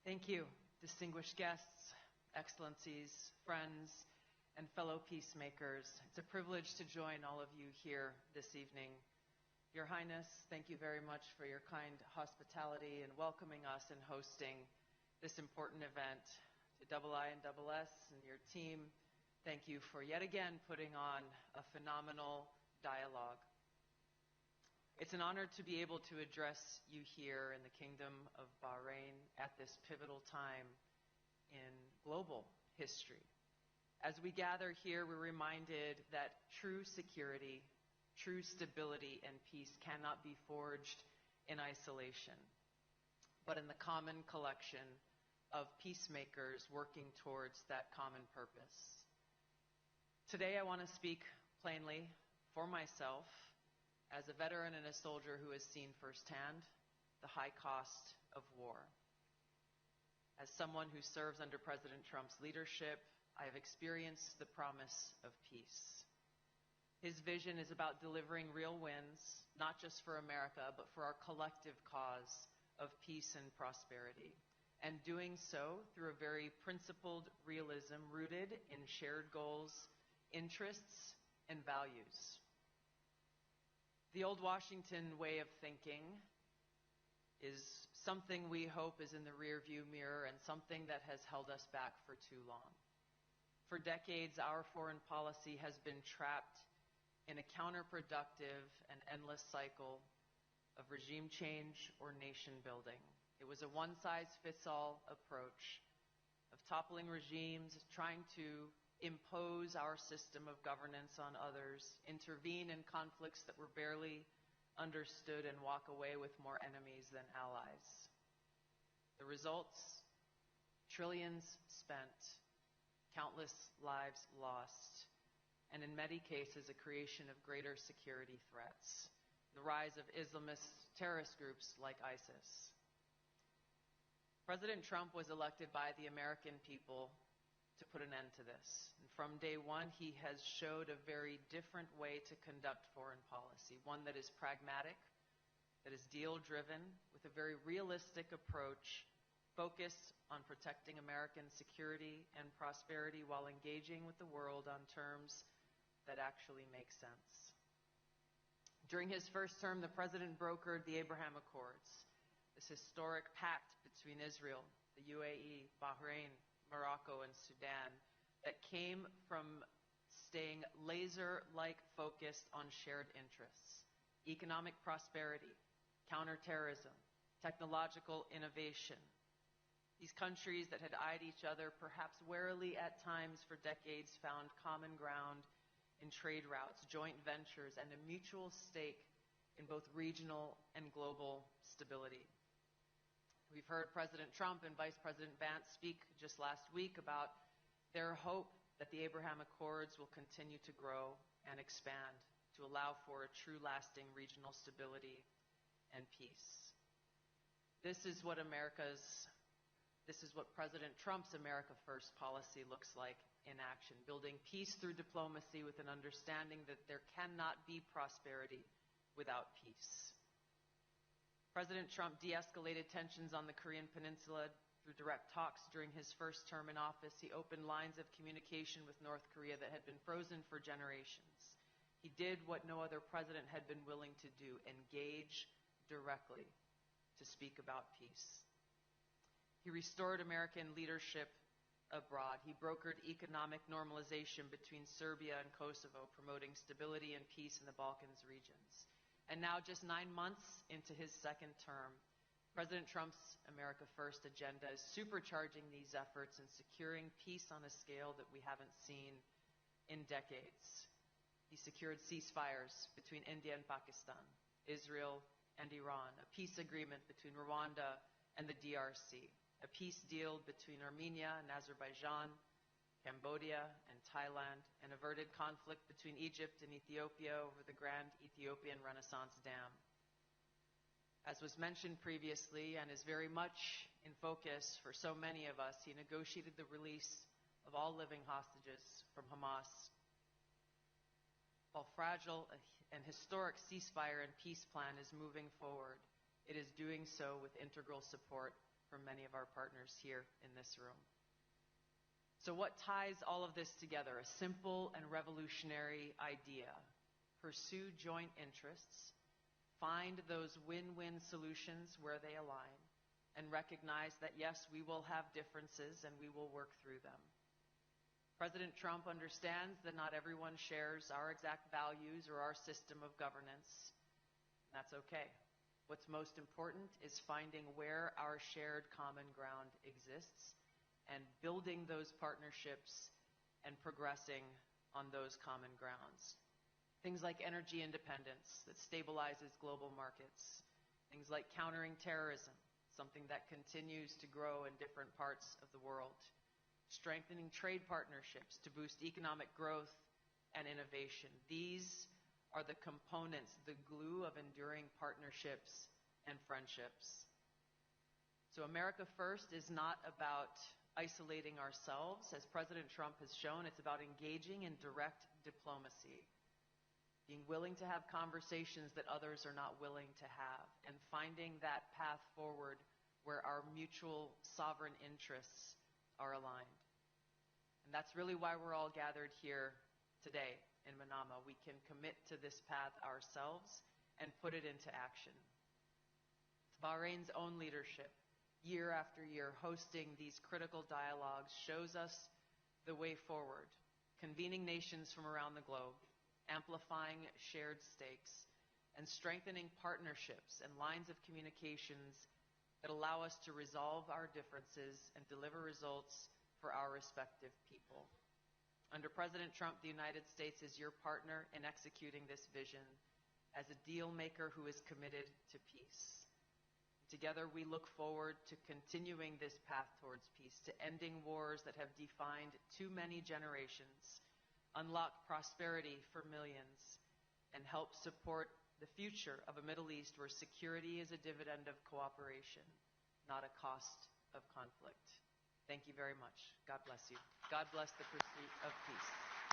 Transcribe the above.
Thank you, distinguished guests, excellencies, friends, and fellow peacemakers. It's a privilege to join all of you here this evening. Your Highness, thank you very much for your kind hospitality and welcoming us and hosting this important event. To II and SS and your team, thank you for yet again putting on a phenomenal dialogue. It's an honor to be able to address you here in the Kingdom of Bahrain at this pivotal time in global history. As we gather here, we're reminded that true security, true stability, and peace cannot be forged in isolation, but in the common collection of peacemakers working towards that common purpose. Today, I want to speak plainly for myself as a veteran and a soldier who has seen firsthand the high cost of war. As someone who serves under President Trump's leadership, I have experienced the promise of peace. His vision is about delivering real wins, not just for America, but for our collective cause of peace and prosperity, and doing so through a very principled realism rooted in shared goals, interests, and values. The old Washington way of thinking is something we hope is in the rearview mirror and something that has held us back for too long. For decades, our foreign policy has been trapped in a counterproductive and endless cycle of regime change or nation building. It was a one-size-fits-all approach of toppling regimes, trying to impose our system of governance on others, intervene in conflicts that were barely understood, and walk away with more enemies than allies. The results? Trillions spent, countless lives lost, and in many cases, a creation of greater security threats. The rise of Islamist terrorist groups like ISIS. President Trump was elected by the American people to put an end to this. And from day one, he has showed a very different way to conduct foreign policy, one that is pragmatic, that is deal-driven, with a very realistic approach focused on protecting American security and prosperity while engaging with the world on terms that actually make sense. During his first term, the president brokered the Abraham Accords, this historic pact between Israel, the UAE, Bahrain, Morocco, and Sudan that came from staying laser-like focused on shared interests, economic prosperity, counterterrorism, technological innovation. These countries that had eyed each other perhaps warily at times for decades found common ground in trade routes, joint ventures, and a mutual stake in both regional and global stability. We've heard President Trump and Vice President Vance speak just last week about their hope that the Abraham Accords will continue to grow and expand to allow for a true lasting regional stability and peace. This is what President Trump's America First policy looks like in action, building peace through diplomacy with an understanding that there cannot be prosperity without peace. President Trump de-escalated tensions on the Korean Peninsula through direct talks during his first term in office. He opened lines of communication with North Korea that had been frozen for generations. He did what no other president had been willing to do, engage directly to speak about peace. He restored American leadership abroad. He brokered economic normalization between Serbia and Kosovo, promoting stability and peace in the Balkans regions. And now, just 9 months into his second term, President Trump's America First agenda is supercharging these efforts and securing peace on a scale that we haven't seen in decades. He secured ceasefires between India and Pakistan, Israel and Iran, a peace agreement between Rwanda and the DRC, a peace deal between Armenia and Azerbaijan, Cambodia and Thailand, and averted conflict between Egypt and Ethiopia over the Grand Ethiopian Renaissance Dam. As was mentioned previously and is very much in focus for so many of us, he negotiated the release of all living hostages from Hamas. While fragile, an historic ceasefire and peace plan is moving forward, it is doing so with integral support from many of our partners here in this room. So what ties all of this together? A simple and revolutionary idea. Pursue joint interests, find those win-win solutions where they align, and recognize that yes, we will have differences and we will work through them. President Trump understands that not everyone shares our exact values or our system of governance. That's okay. What's most important is finding where our shared common ground exists and building those partnerships and progressing on those common grounds. Things like energy independence that stabilizes global markets. Things like countering terrorism, something that continues to grow in different parts of the world. Strengthening trade partnerships to boost economic growth and innovation. These are the components, the glue of enduring partnerships and friendships. So America First is not about isolating ourselves. As President Trump has shown, it's about engaging in direct diplomacy, being willing to have conversations that others are not willing to have, and finding that path forward where our mutual sovereign interests are aligned. And that's really why we're all gathered here today in Manama. We can commit to this path ourselves and put it into action. Bahrain's own leadership, year after year, hosting these critical dialogues shows us the way forward, convening nations from around the globe, amplifying shared stakes, and strengthening partnerships and lines of communications that allow us to resolve our differences and deliver results for our respective people. Under President Trump, the United States is your partner in executing this vision as a deal maker who is committed to peace. Together, we look forward to continuing this path towards peace, to ending wars that have defined too many generations, unlock prosperity for millions, and help support the future of a Middle East where security is a dividend of cooperation, not a cost of conflict. Thank you very much. God bless you. God bless the pursuit of peace.